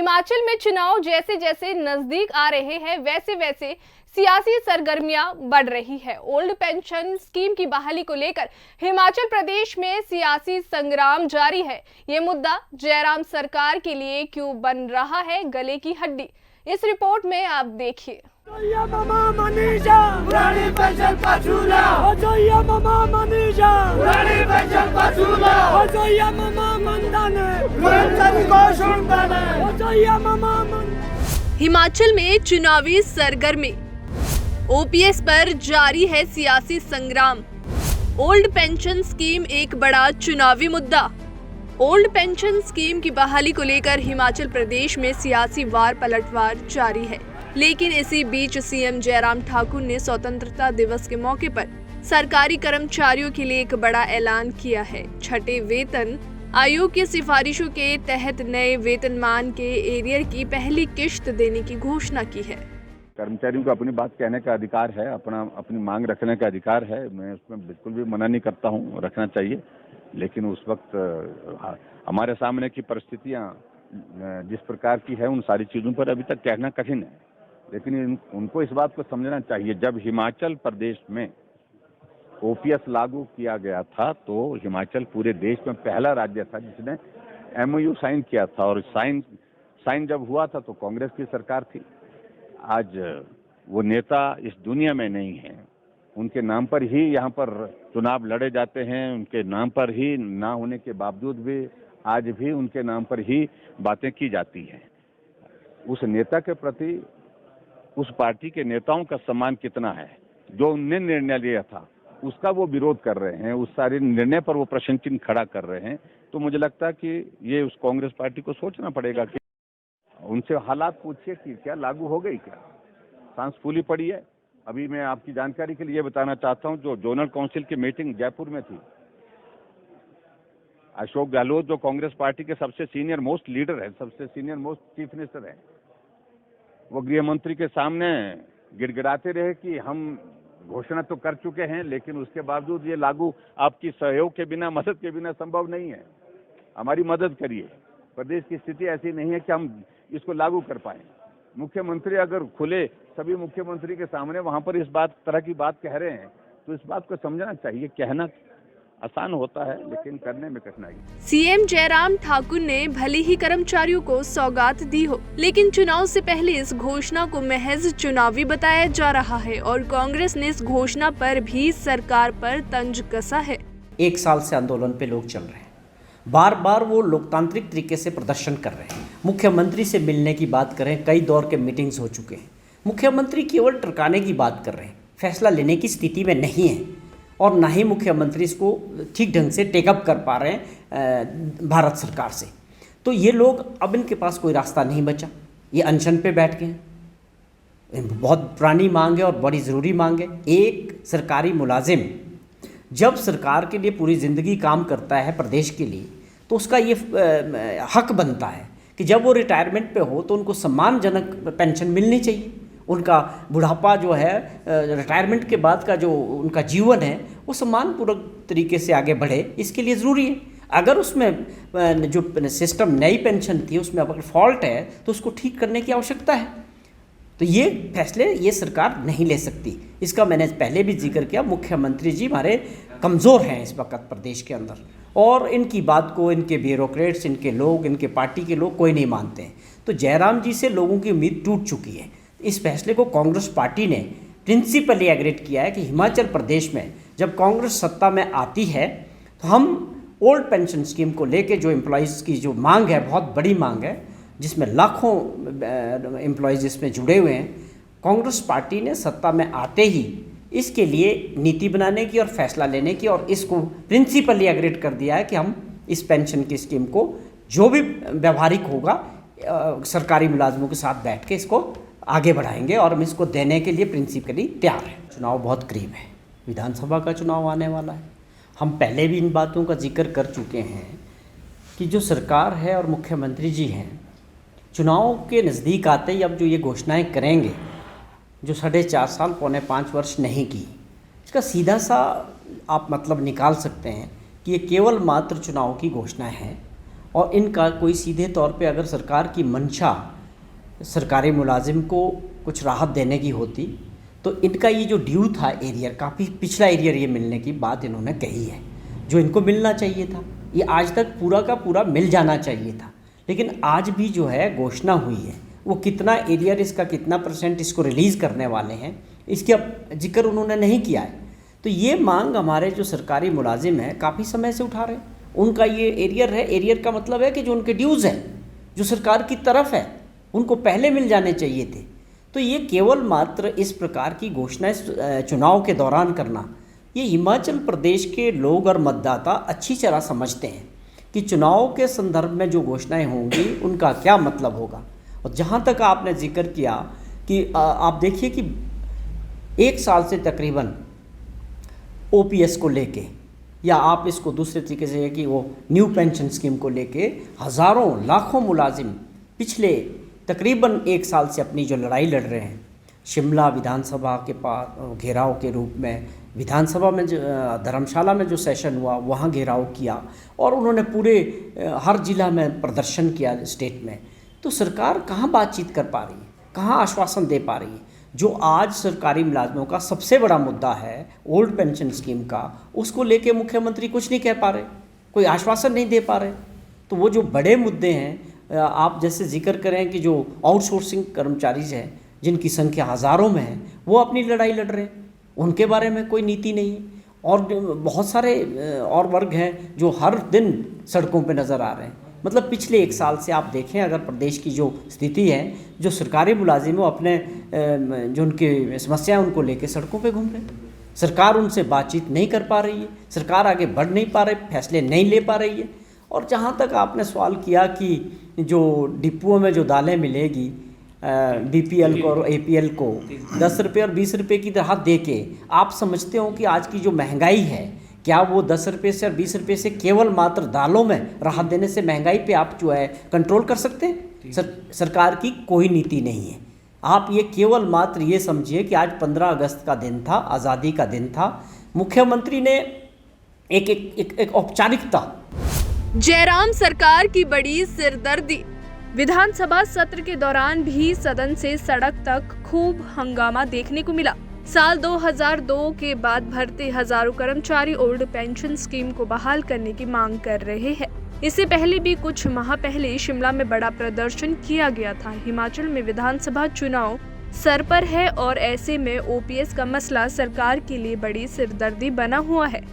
हिमाचल में चुनाव जैसे जैसे नजदीक आ रहे हैं वैसे वैसे सियासी सरगर्मियां बढ़ रही है। ओल्ड पेंशन स्कीम की बहाली को लेकर हिमाचल प्रदेश में सियासी संग्राम जारी है। ये मुद्दा जयराम सरकार के लिए क्यों बन रहा है गले की हड्डी, इस रिपोर्ट में आप देखिए। हिमाचल में चुनावी सरगर्मी, ओपीएस पर जारी है सियासी संग्राम। ओल्ड पेंशन स्कीम एक बड़ा चुनावी मुद्दा। ओल्ड पेंशन स्कीम की बहाली को लेकर हिमाचल प्रदेश में सियासी वार पलटवार जारी है। लेकिन इसी बीच सीएम जयराम ठाकुर ने स्वतंत्रता दिवस के मौके पर सरकारी कर्मचारियों के लिए एक बड़ा ऐलान किया है। छठे वेतन आयोग की सिफारिशों के तहत नए वेतनमान के एरियर की पहली किश्त देने की घोषणा की है। कर्मचारियों को अपनी बात कहने का अधिकार है, अपनी मांग रखने का अधिकार है। मैं उसमें बिल्कुल भी मना नहीं करता हूँ, रखना चाहिए। लेकिन उस वक्त हमारे सामने की परिस्थितियाँ जिस प्रकार की है, उन सारी चीज़ों पर अभी तक कहना कठिन है। लेकिन उनको इस बात को समझना चाहिए, जब हिमाचल प्रदेश में ओपीएस लागू किया गया था तो हिमाचल पूरे देश में पहला राज्य था जिसने एमओयू साइन किया था। और साइन जब हुआ था तो कांग्रेस की सरकार थी। आज वो नेता इस दुनिया में नहीं है। उनके नाम पर ही यहाँ पर चुनाव लड़े जाते हैं। उनके नाम पर ही ना होने के बावजूद भी आज भी उनके नाम पर ही बातें की जाती हैं। उस नेता के प्रति उस पार्टी के नेताओं का सम्मान कितना है? जो उनने निर्णय लिया था उसका वो विरोध कर रहे हैं, उस सारे निर्णय पर वो प्रश्न चिन्ह खड़ा कर रहे हैं। तो मुझे लगता है कि ये उस कांग्रेस पार्टी को सोचना पड़ेगा कि उनसे हालात पूछिए कि क्या लागू हो गई, क्या सांस फूली पड़ी है। अभी मैं आपकी जानकारी के लिए बताना चाहता हूं, जो जोनल काउंसिल की मीटिंग जयपुर में थी, अशोक गहलोत जो कांग्रेस पार्टी के सबसे सीनियर मोस्ट लीडर है, सबसे सीनियर मोस्ट चीफ मिनिस्टर है, वो गृह मंत्री के सामने गिड़गिड़ाते रहे कि हम घोषणा तो कर चुके हैं लेकिन उसके बावजूद ये लागू आपकी सहयोग के बिना, मदद के बिना संभव नहीं है। हमारी मदद करिए। प्रदेश की स्थिति ऐसी नहीं है कि हम इसको लागू कर पाए। मुख्यमंत्री अगर खुले सभी मुख्यमंत्री के सामने वहां पर इस तरह की बात कह रहे हैं तो इस बात को समझना चाहिए। कहना आसान होता है लेकिन करने में कठिनाई। सीएम जयराम ठाकुर ने भले ही कर्मचारियों को सौगात दी हो, लेकिन चुनाव से पहले इस घोषणा को महज चुनावी बताया जा रहा है और कांग्रेस ने इस घोषणा पर भी सरकार पर तंज कसा है। 1 साल से आंदोलन पे लोग चल रहे हैं, बार बार वो लोकतांत्रिक तरीके से प्रदर्शन कर रहे हैं। मुख्यमंत्री से मिलने की बात करें, कई दौर के मीटिंग्स हो चुके हैं। मुख्यमंत्री केवल टरकाने की बात कर रहे हैं, फैसला लेने की स्थिति में नहीं है और ना ही मुख्यमंत्री इसको ठीक ढंग से टेकअप कर पा रहे हैं भारत सरकार से। तो ये लोग, अब इनके पास कोई रास्ता नहीं बचा, ये अनशन पे बैठ गए हैं। बहुत पुरानी मांग है और बड़ी ज़रूरी मांग है। एक सरकारी मुलाजिम जब सरकार के लिए पूरी ज़िंदगी काम करता है प्रदेश के लिए, तो उसका ये हक बनता है कि जब वो रिटायरमेंट पे हो तो उनको सम्मानजनक पेंशन मिलनी चाहिए। उनका बुढ़ापा जो है, रिटायरमेंट के बाद का जो उनका जीवन है, वो सम्मानपूर्वक तरीके से आगे बढ़े, इसके लिए ज़रूरी है। अगर उसमें जो सिस्टम नई पेंशन थी उसमें अगर फॉल्ट है तो उसको ठीक करने की आवश्यकता है। तो ये फैसले ये सरकार नहीं ले सकती। इसका मैंने पहले भी जिक्र किया। मुख्यमंत्री जी हमारे कमज़ोर हैं इस वक्त प्रदेश के अंदर, और इनकी बात को इनके ब्यूरोक्रेट्स, इनके लोग, इनके पार्टी के लोग कोई नहीं मानते हैं। तो जयराम जी से लोगों की उम्मीद टूट चुकी है। इस फैसले को कांग्रेस पार्टी ने प्रिंसिपली एग्रीड किया है कि हिमाचल प्रदेश में जब कांग्रेस सत्ता में आती है तो हम ओल्ड पेंशन स्कीम को लेके जो एम्प्लॉइज़ की जो मांग है, बहुत बड़ी मांग है, जिसमें लाखों एम्प्लॉइज़ इसमें जुड़े हुए हैं, कांग्रेस पार्टी ने सत्ता में आते ही इसके लिए नीति बनाने की और फैसला लेने की, और इसको प्रिंसिपली एग्रीड कर दिया है कि हम इस पेंशन की स्कीम को जो भी व्यवहारिक होगा सरकारी मुलाजमों के साथ बैठ के इसको आगे बढ़ाएंगे और हम इसको देने के लिए प्रिंसिपली तैयार हैं। चुनाव बहुत करीब है, विधानसभा का चुनाव आने वाला है। हम पहले भी इन बातों का जिक्र कर चुके हैं कि जो सरकार है और मुख्यमंत्री जी हैं, चुनाव के नज़दीक आते ही अब जो ये घोषणाएं करेंगे, जो 4.5 साल, 4.25 वर्ष नहीं की, इसका सीधा सा आप मतलब निकाल सकते हैं कि ये केवल मात्र चुनाव की घोषणा है और इनका कोई सीधे तौर पे अगर सरकार की मंशा सरकारी मुलाजिम को कुछ राहत देने की होती तो इनका ये जो ड्यू था एरियर, काफ़ी पिछला एरियर ये मिलने की बात इन्होंने कही है, जो इनको मिलना चाहिए था ये आज तक पूरा का पूरा मिल जाना चाहिए था। लेकिन आज भी जो है घोषणा हुई है, वो कितना एरियर, इसका कितना % इसको रिलीज़ करने वाले हैं, इसका जिक्र उन्होंने नहीं किया है। तो ये मांग हमारे जो सरकारी मुलाजिम हैं काफ़ी समय से उठा रहे हैं। उनका ये एरियर है, एरियर का मतलब है कि जो उनके ड्यूज़ हैं जो सरकार की तरफ है उनको पहले मिल जाने चाहिए थे। तो ये केवल मात्र इस प्रकार की घोषणाएं चुनाव के दौरान करना, ये हिमाचल प्रदेश के लोग और मतदाता अच्छी तरह समझते हैं कि चुनाव के संदर्भ में जो घोषणाएं होंगी उनका क्या मतलब होगा। और जहाँ तक आपने जिक्र किया कि आप देखिए कि 1 साल से तकरीबन OPS को लेके, या आप इसको दूसरे तरीके से कि वो न्यू पेंशन स्कीम को लेके हज़ारों लाखों मुलाजिम पिछले तकरीबन 1 साल से अपनी जो लड़ाई लड़ रहे हैं, शिमला विधानसभा के पास घेराव के रूप में, विधानसभा में जो धर्मशाला में जो सेशन हुआ वहाँ घेराव किया और उन्होंने पूरे हर जिला में प्रदर्शन किया स्टेट में। तो सरकार कहाँ बातचीत कर पा रही है, कहाँ आश्वासन दे पा रही है? जो आज सरकारी मुलाजमों का सबसे बड़ा मुद्दा है ओल्ड पेंशन स्कीम का, उसको लेके मुख्यमंत्री कुछ नहीं कह पा रहे, कोई आश्वासन नहीं दे पा रहे। तो वो जो बड़े मुद्दे हैं, आप जैसे जिक्र करें कि जो आउटसोर्सिंग कर्मचारी हैं जिनकी संख्या हज़ारों में है, वो अपनी लड़ाई लड़ रहे हैं, उनके बारे में कोई नीति नहीं है। और बहुत सारे और वर्ग हैं जो हर दिन सड़कों पे नज़र आ रहे हैं। मतलब पिछले 1 साल से आप देखें अगर प्रदेश की जो स्थिति है, जो सरकारी मुलाजिम अपने जो उनकी समस्या है उनको लेके सड़कों पे घूम रहे हैं। सरकार उनसे बातचीत नहीं कर पा रही है, सरकार आगे बढ़ नहीं पा रही, फैसले नहीं ले पा रही है। और जहाँ तक आपने सवाल किया कि जो डिपुओं में जो दालें मिलेगी BPL को और APL को 10 रुपये और 20 रुपये की राहत दे के, आप समझते हो कि आज की जो महंगाई है, क्या वो 10 रुपये से और 20 रुपये से केवल मात्र दालों में राहत देने से महंगाई पे आप जो है कंट्रोल कर सकते हैं? सरकार की कोई नीति नहीं है। आप ये केवल मात्र ये समझिए कि आज 15 अगस्त का दिन था, आज़ादी का दिन था। मुख्यमंत्री ने एक औपचारिकता, जयराम सरकार की बड़ी सिरदर्दी। विधानसभा सत्र के दौरान भी सदन से सड़क तक खूब हंगामा देखने को मिला। साल 2002 के बाद भर्ती हजारों कर्मचारी ओल्ड पेंशन स्कीम को बहाल करने की मांग कर रहे हैं। इससे पहले भी कुछ माह पहले शिमला में बड़ा प्रदर्शन किया गया था। हिमाचल में विधानसभा चुनाव सर पर है और ऐसे में OPS का मसला सरकार के लिए बड़ी सिरदर्दी बना हुआ है।